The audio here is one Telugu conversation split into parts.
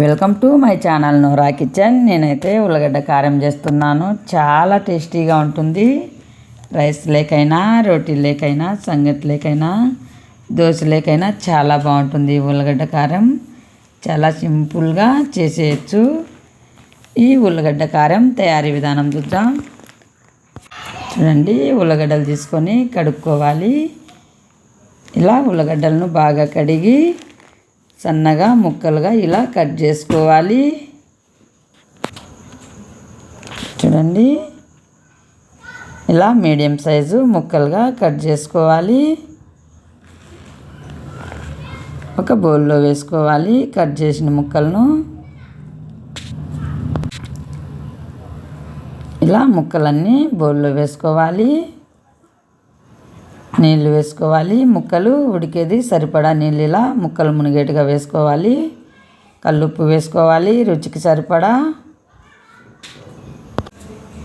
Welcome to my channel Nora Kitchen. నేనైతే ఉల్లగడ్డ కారం చేస్తున్నాను. చాలా టేస్టీగా ఉంటుంది. రైస్ లేకైనా, రోటీ లేకైనా, సంగటి లేకైనా, దోశ లేకైనా చాలా బాగుంటుంది. ఉల్లగడ్డ కారం చాలా సింపుల్గా చేసేయచ్చు. ఈ ఉల్లగడ్డ కారం తయారీ విధానం చూద్దాం. చూడండి, ఉల్లగడ్డలు తీసుకొని కడుక్కోవాలి. ఇలా ఉల్లగడ్డలను బాగా కడిగి సన్నగా ముక్కలుగా ఇలా కట్ చేసుకోవాలి. చూడండి, ఇలా మీడియం సైజు ముక్కలుగా కట్ చేసుకోవాలి. ఒక బౌల్లో వేసుకోవాలి కట్ చేసిన ముక్కలను. ఇలా ముక్కలన్నీ బౌల్లో వేసుకోవాలి. నీళ్ళు వేసుకోవాలి. ముక్కలు ఉడికేది సరిపడా నీళ్ళు ఇలా ముక్కలు మునిగేట్టుగా వేసుకోవాలి. కల్లుప్పు వేసుకోవాలి రుచికి సరిపడా.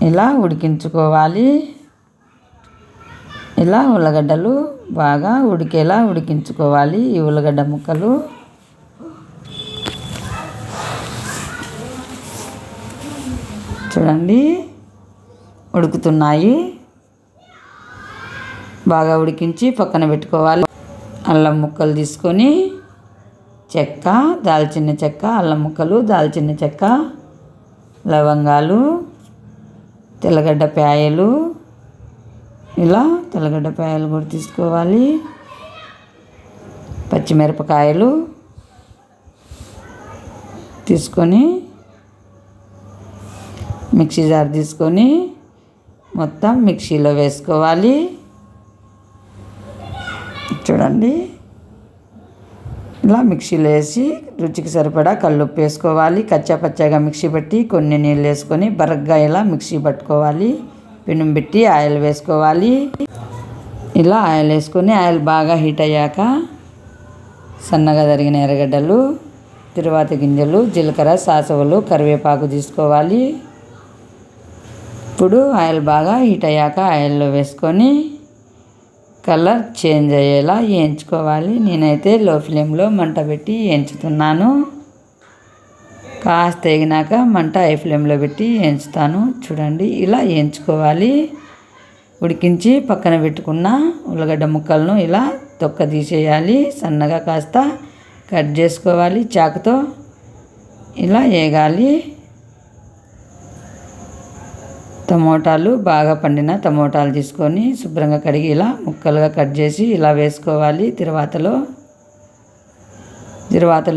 ఇలా ఉడికించుకోవాలి. ఇలా ఉల్లగడ్డలు బాగా ఉడికేలా ఉడికించుకోవాలి. ఈ ఉల్లగడ్డ ముక్కలు చూడండి ఉడుకుతున్నాయి. బాగా ఉడికించి పక్కన పెట్టుకోవాలి. అల్లం ముక్కలు తీసుకొని చెక్క, దాల్చిన చెక్క, అల్లం ముక్కలు, దాల్చిన చెక్క, లవంగాలు, తెల్లగడ్డ పాయలు, ఇలా తెల్లగడ్డ పాయలు కూడా తీసుకోవాలి. పచ్చిమిరపకాయలు తీసుకొని మిక్సీ జార్ తీసుకొని మొత్తం మిక్సీలో వేసుకోవాలి. చూడండి, ఇలా మిక్సీలో వేసి రుచికి సరిపడా కల్లుప్పు వేసుకోవాలి. కచ్చా పచ్చాగా మిక్సీ పట్టి కొన్ని నీళ్ళు వేసుకొని బరగ్గా ఇలా మిక్సీ పట్టుకోవాలి. పెనం పెట్టి ఆయిల్ వేసుకోవాలి. ఇలా ఆయిల్ వేసుకొని ఆయిల్ బాగా హీట్ అయ్యాక సన్నగా తరిగిన ఎర్రగడ్డలు, తిరువాత గింజలు, జీలకర్ర, సాసవలు, కరివేపాకు తీసుకోవాలి. ఇప్పుడు ఆయిల్ బాగా హీట్ అయ్యాక ఆయిల్లో వేసుకొని కలర్ చేంజ్ అయ్యేలా వేయించుకోవాలి. నేనైతే లో ఫ్లేమ్లో మంట పెట్టి వేయించుతున్నాను. కాస్త ఎగినాక మంట హై ఫ్లేమ్లో పెట్టి వేయించుతాను. చూడండి, ఇలా వేయించుకోవాలి. ఉడికించి పక్కన పెట్టుకున్న ఉల్లగడ్డ ముక్కలను ఇలా తొక్క తీసేయాలి. సన్నగా కాస్త కట్ చేసుకోవాలి. చాకుతో ఇలా వేగాలి. టమోటాలు, బాగా పండిన టమోటాలు తీసుకొని శుభ్రంగా కడిగి ఇలా ముక్కలుగా కట్ చేసి ఇలా వేసుకోవాలి. తిరువాతలో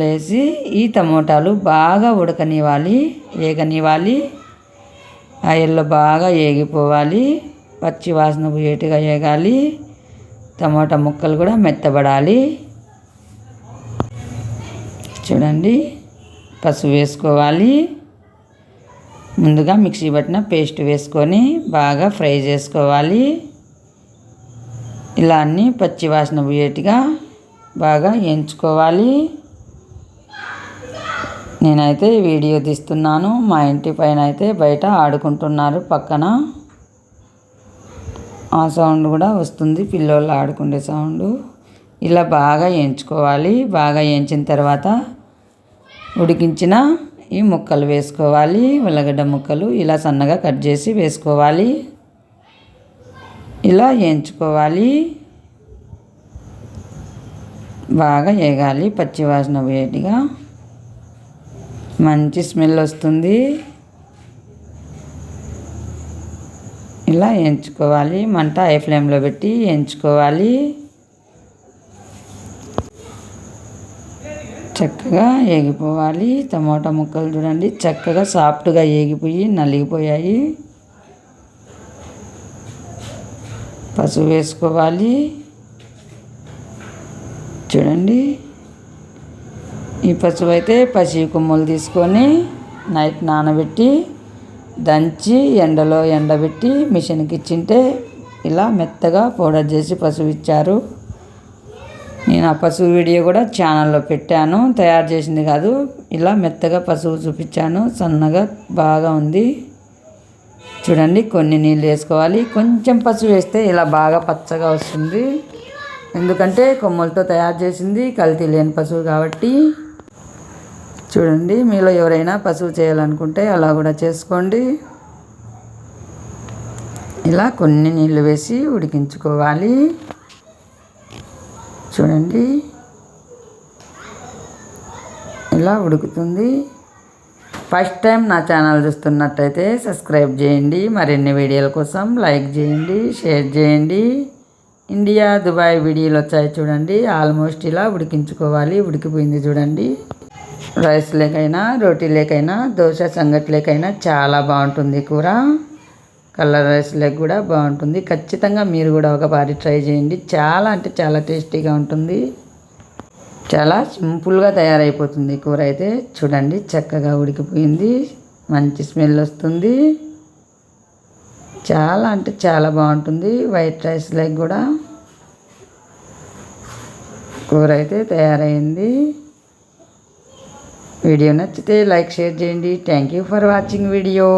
వేసి ఈ టమోటాలు బాగా ఉడకనివ్వాలి, వేగనివ్వాలి. ఆయిల్లో బాగా వేగిపోవాలి. పచ్చి వాసన పోయేట్టుగా వేగాలి. టమోటా ముక్కలు కూడా మెత్తబడాలి. చూడండి, పసుపు వేసుకోవాలి. ముందుగా మిక్సీ పట్టిన పేస్ట్ వేసుకొని బాగా ఫ్రై చేసుకోవాలి. ఇలా అన్నీ పచ్చి వాసన పోయేట్టుగా బాగా వేయించుకోవాలి. నేనైతే వీడియో తీస్తున్నాను. మా ఇంటి పైన అయితే బయట ఆడుకుంటున్నారు పక్కన. ఆ సౌండ్ కూడా వస్తుంది, పిల్లోళ్ళు ఆడుకునే సౌండ్. ఇలా బాగా వేయించుకోవాలి. బాగా వేయించిన తర్వాత ఉడికించిన ఈ ముక్కలు వేసుకోవాలి. ఉల్లగడ్డ ముక్కలు ఇలా సన్నగా కట్ చేసి వేసుకోవాలి. ఇలా వేయించుకోవాలి. బాగా వేగాలి. పచ్చి వాసన పోయేట్టుగా మంచి స్మెల్ వస్తుంది. ఇలా వేయించుకోవాలి. మంట హై ఫ్లేమ్లో పెట్టి వేయించుకోవాలి. చక్కగా వేగిపోవాలి. టమోటా ముక్కలు చూడండి చక్కగా సాఫ్ట్గా వేగిపోయి నలిగిపోయాయి. పసుపు వేసుకోవాలి. చూడండి, ఈ పసుపు అయితే పచ్చి కొమ్ములు తీసుకొని నైట్ నానబెట్టి దంచి ఎండలో ఎండబెట్టి మిషన్కి ఇచ్చింటే ఇలా మెత్తగా పౌడర్ చేసి పసుపు ఇచ్చారు. నేను ఆ పసుపు వీడియో కూడా ఛానల్లో పెట్టాను. తయారు చేసింది కాదు, ఇలా మెత్తగా పసుపు చూపించాను. సన్నగా బాగా ఉంది. చూడండి, కొన్ని నీళ్ళు వేసుకోవాలి. కొంచెం పసుపు వేస్తే ఇలా బాగా పచ్చగా వస్తుంది. ఎందుకంటే కొమ్మలతో తయారు చేసింది, కల్తీ లేని పసుపు కాబట్టి. చూడండి, మీలో ఎవరైనా పసుపు చేయాలనుకుంటే అలా కూడా చేసుకోండి. ఇలా కొన్ని నీళ్ళు వేసి ఉడికించుకోవాలి. చూడండి, ఇలా ఉడుకుతుంది. ఫస్ట్ టైం నా ఛానల్ చూస్తున్నట్టయితే సబ్స్క్రైబ్ చేయండి. మరిన్ని వీడియోల కోసం లైక్ చేయండి, షేర్ చేయండి. ఇండియా దుబాయ్ వీడియోలు వచ్చాయి చూడండి. ఆల్మోస్ట్ ఇలా ఉడికించుకోవాలి. ఉడికిపోయింది చూడండి. రైస్ లేకైనా, రోటీ లేకైనా, దోశ సంగటి లేకైనా చాలా బాగుంటుంది కూర. కలర్ రైస్ లేక కూడా బాగుంటుంది. ఖచ్చితంగా మీరు కూడా ఒకసారి ట్రై చేయండి. చాలా అంటే చాలా టేస్టీగా ఉంటుంది. చాలా సింపుల్గా తయారైపోతుంది కూర అయితే. చూడండి, చక్కగా ఉడికిపోయింది. మంచి స్మెల్ వస్తుంది. చాలా అంటే చాలా బాగుంటుంది. వైట్ రైస్ లేక కూడా కూర అయితే తయారైంది. వీడియో నచ్చితే లైక్, షేర్ చేయండి. Thank you for watching video.